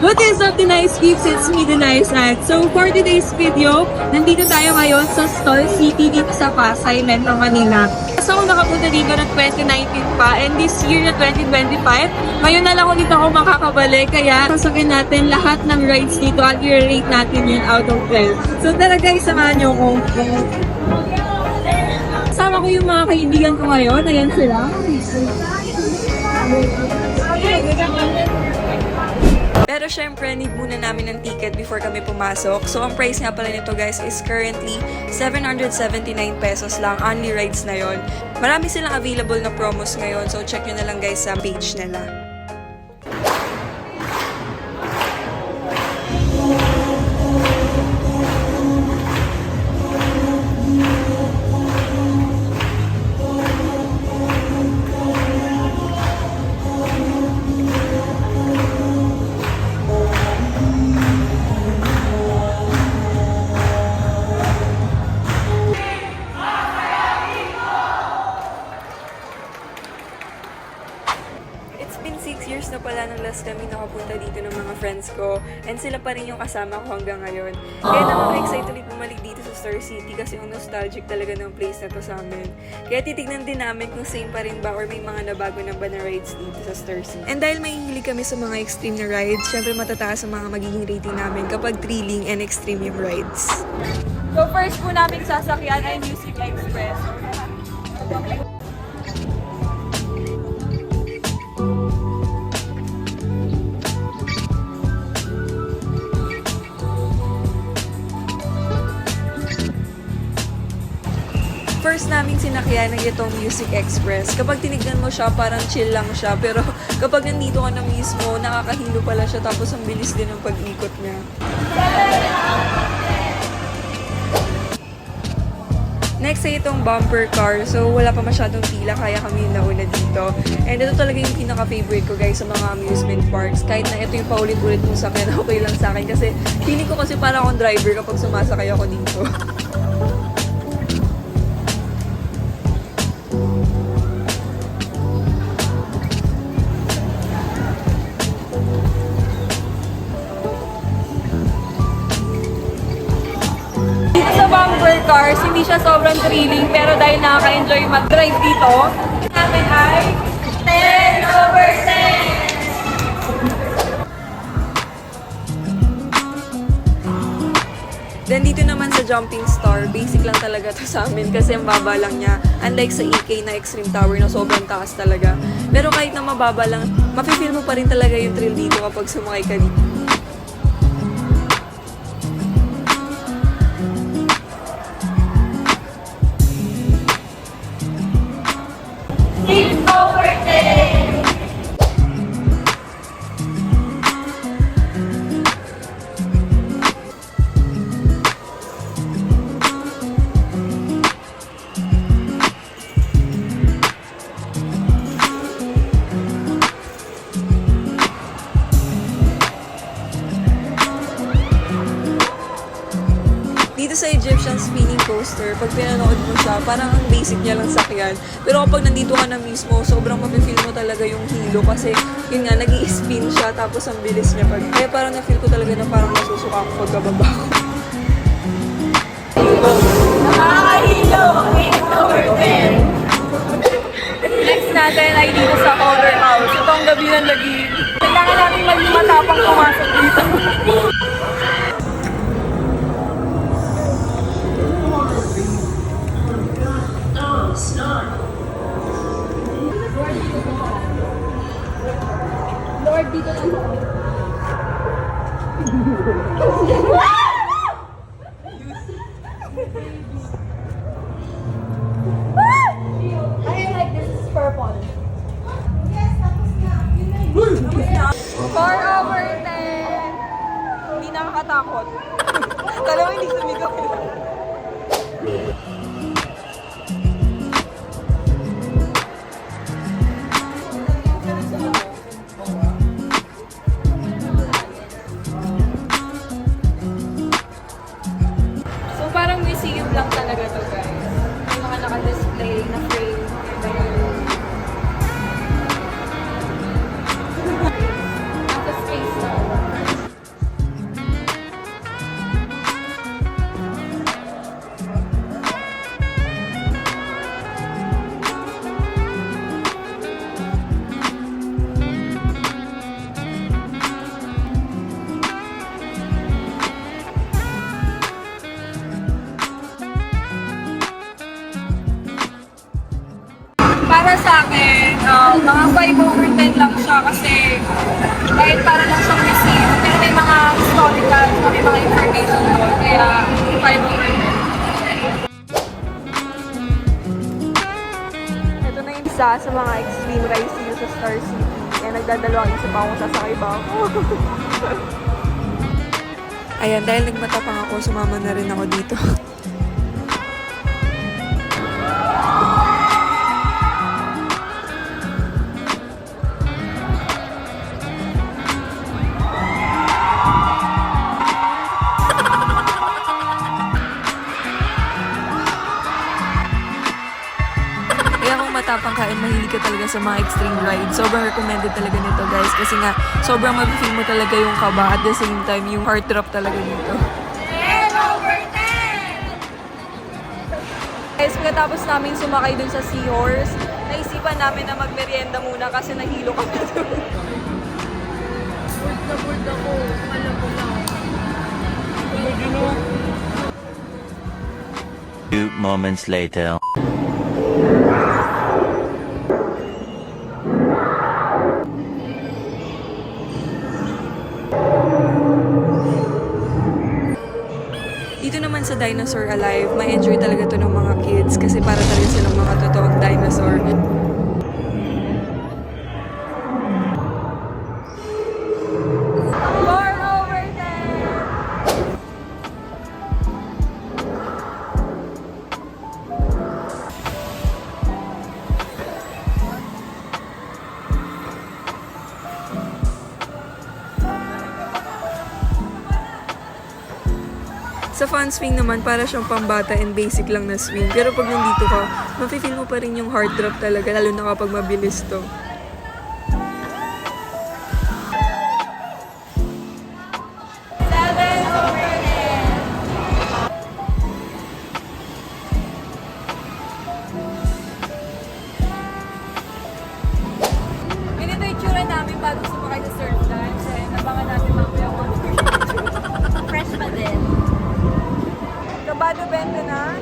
What is up, Denise Peeps? It's me, Denise Act. So, for today's video, nandito tayo ngayon sa Star City dito sa Pasay, Metro Manila. So, ako nakapunta dito ng 2019 pa, and this year na 2025, ngayon na lang ulit ako makakabalik, kaya sasakin natin lahat ng rides dito at i-rate natin yun out of 12. So, tara guys, samahan niyo ko. Kasama ko yung mga kaibigan ko ngayon. Ayan sila. Pero syempre, need muna namin ng ticket before kami pumasok. So, ang price nga pala nito guys is currently 779 pesos lang. Only rides na yon. Marami silang available na promos ngayon. So, check nyo na lang guys sa page nila. It's been 6 years na pala nang last kami nakapunta dito ng mga friends ko, and sila pa rin yung kasama ko hanggang ngayon. Kaya nakaka-excite ulit bumalik dito sa Star City kasi yung nostalgic talaga ng place na to sa amin. Kaya titignan din namin kung same pa rin ba or may mga nabago na ba na rides dito sa Star City. And dahil may hilig kami sa mga extreme na rides, syempre matataas ang mga magiging rating namin kapag thrilling and extreme yung rides. So first po namin sasakyan ay Music Express. First namin sinakyan ng itong Music Express. Kapag tinignan mo siya, parang chill lang siya. Pero kapag nandito ka na mismo, nakakahilo pala siya. Tapos ang bilis din ng pag-ikot niya. Next ay itong bumper car. So wala pa masyadong pila, kaya kami yung nauna dito. And ito talaga yung pinaka-favorite ko guys sa mga amusement parks. Kahit na ito yung paulit-ulit mong sakyan, okay lang sa akin. Kasi feeling ko kasi parang akong driver kapag sumasakay ako dito. Sa bumper cars, hindi siya sobrang thrilling, pero dahil nakaka-enjoy mag-drive dito, namin ay 10/10! Then dito naman sa Jumping Star, basic lang talaga to sa amin kasi ang baba lang niya. Unlike sa EK na Extreme Tower na sobrang taas talaga. Pero kahit na mababa lang, mapifeel mo pa rin talaga yung thrill dito kapag sumakay ka dito. Dito sa Egyptian spinning coaster, pag pinanood mo siya, parang ang basic niya lang sakyan. Pero kapag nandito ka na mismo, sobrang mapifeel mo talaga yung hilo kasi yun nga, nag-i-spin siya tapos ang bilis niya. Kaya parang na-feel ko talaga na parang nasusuka ako pagkababa ko. Nakakahilo! Next natin ay dito sa Horror House. Ito ang gabi ng lagi. Kailangan natin maging matapang pumasok dito. Lord, dito lang ako. I like this is purple. Yes, tapos nga. 4/10. Hindi nakakatakot. Kala mo hindi sumigaw. lang talaga to, guys. May mga naka-display na frame. Nasa space na. para sa akin, mga 5/10 lang siya kasi kahit para lang siyang museum, pero may mga historical, may mga information doon, kaya 5/10. Ito na yung isa sa mga extreme rides dito sa Star City. Kaya nagdadalawang isa pa kung sasakay ba ako. Ayan, dahil nagmatapang ako, sumama na rin ako dito. Kaya kung matapang ka and mahilig ka talaga sa mga extreme rides, sobrang recommended talaga nito guys. Kasi nga, sobrang mag-feel mo talaga yung kaba at the same time, yung heart drop talaga dito. 10/10! Guys, pagkatapos namin sumakay dun sa Seahorse, naisipan namin na magmerienda muna kasi nahilo kami dun. Bored ako. Alam ko lang. Few moments later. Dito naman sa Dinosaur Alive, may enjoy talaga to ng mga kids kasi para talaga silang mga totoong dinosaur. Sa fun swing naman, para siyang pambata and basic lang na swing. Pero pag nandito ka, mafe-feel mo pa rin yung heart drop talaga, lalo na kapag mabilis to. Ganito yung tsura namin bago sumakay sa surf dance. Nabangan natin mamaya mga fresh pa din. Kabado bente na?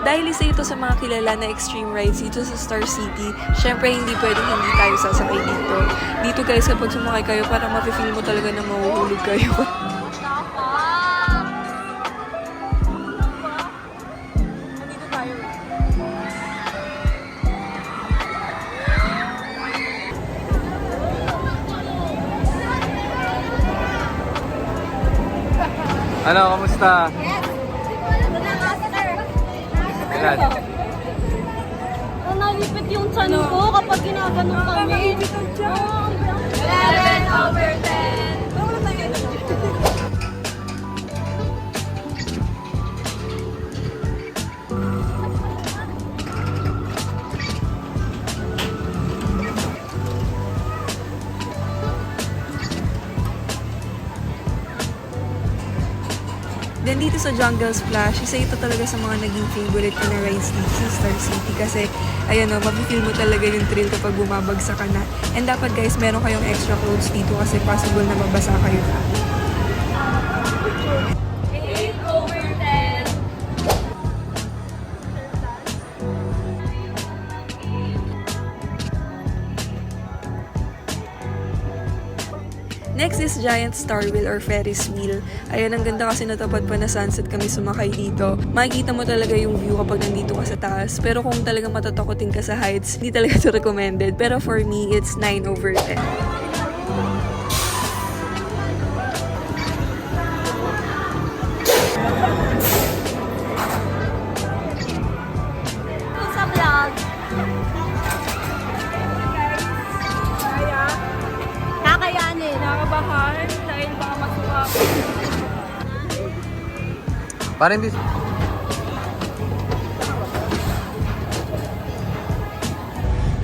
Dahil isa ito sa mga kilala na extreme rides dito sa Star City, syempre hindi pwedeng hindi tayo sasakay dito. Dito guys, kapag sumakay kayo, parang mafe-feel mo talaga na mahuhulog kayo. Ano, kamusta? Yes! Ito na nga, sir. Ilan? Nalipit yung chan ko kapag ginaganon kami. 11/10! Then dito sa Jungle Splash, isa ito talaga sa mga naging favorite ko na rides dito sa Star City kasi ayan o, mapifeel mo talaga yung thrill kapag bumabagsak ka na. And dapat guys, meron kayong extra clothes dito kasi possible na mabasa kayo. 8/10! Next is Giant Star Wheel or Ferris Wheel. Ayan, ang ganda kasi natapad pa na sunset kami sumakay dito. Makikita mo talaga yung view kapag nandito ka sa taas. Pero kung talagang matatakotin ka sa heights, hindi talaga ito recommended. Pero for me, it's 9/10. Sa vlog. Kakayanin. Nakabahan dahil baka masuka. Parang hindi...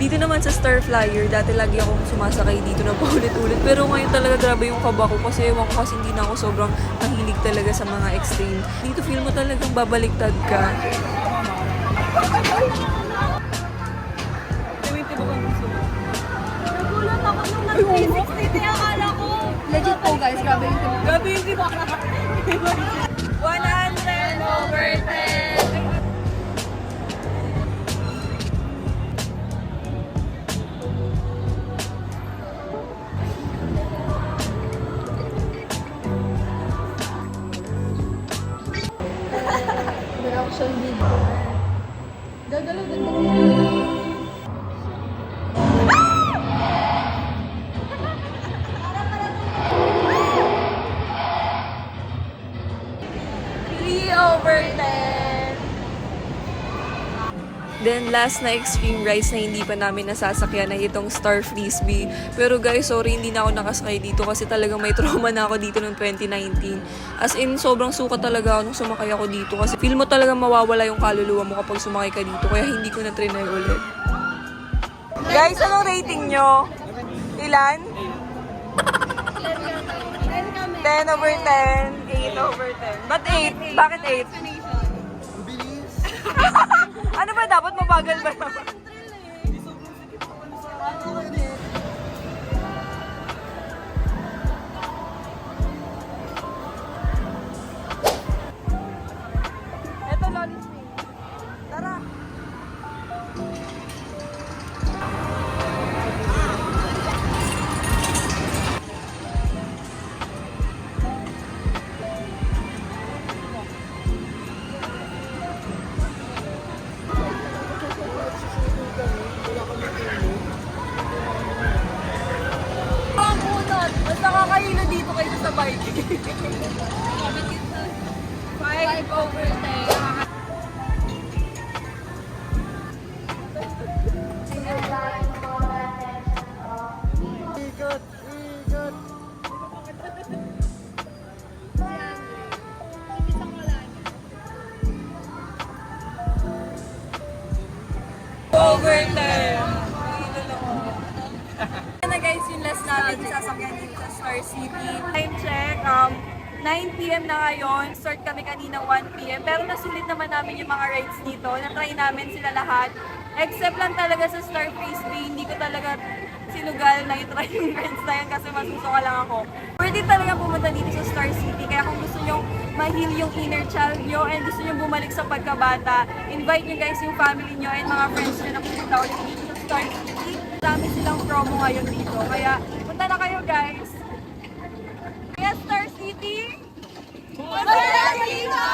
Dito naman sa Star Flyer, dati lagi akong sumasakay dito na paulit-ulit. Pero ngayon talaga grabe yung kaba ko kasi ewan ko kasi hindi na ako sobrang mahilig talaga sa mga extreme. Dito feel mo talagang babaliktad ka. 360 akala ko. Legit po guys, grabe yung tip. Grabe yung tip. 100 over 10. Reaction video. Gagalaw. Then last na extreme rides na hindi pa namin nasasakyan ay itong Star Frisbee. Pero guys, sorry hindi na ako nakasakay dito kasi talagang may trauma na ako dito noong 2019. As in, sobrang suka talaga ako nung sumakay ako dito kasi feel mo talaga mawawala yung kaluluwa mo kapag sumakay ka dito. Kaya hindi ko na trinay ulit. Guys, anong rating nyo? Ilan? 10 over 10, 8 over 10. Ba't 8? Bakit 8? Ano ba dapat mabagal ba naman? Ito, Lolly Swing. Tara. Ang unod! Mas nakakahilo dito kayo sa bike. 5 over 10. Over 10. Yan na guys, yung last namin sasakyan dito sa Star City. Time check, 9 p.m. na ngayon. Start kami kanina 1 p.m. Pero nasulit naman namin yung mga rides dito. Na-try namin sila lahat. Except lang talaga sa Star Frisbee, hindi ko talaga sinugal na i-try yung rides na yan kasi masusuka lang ako. Worth it talaga pumunta dito sa Star City. Kaya kung gusto nyo ma-heal yung inner child nyo and gusto nyo bumalik sa pagkabata, invite nyo guys yung family nyo and mga friends nyo na pumunta ulit dito sa Star City. Dami silang promo ngayon dito. Kaya punta na kayo guys. Kaya Star City, punta na dito!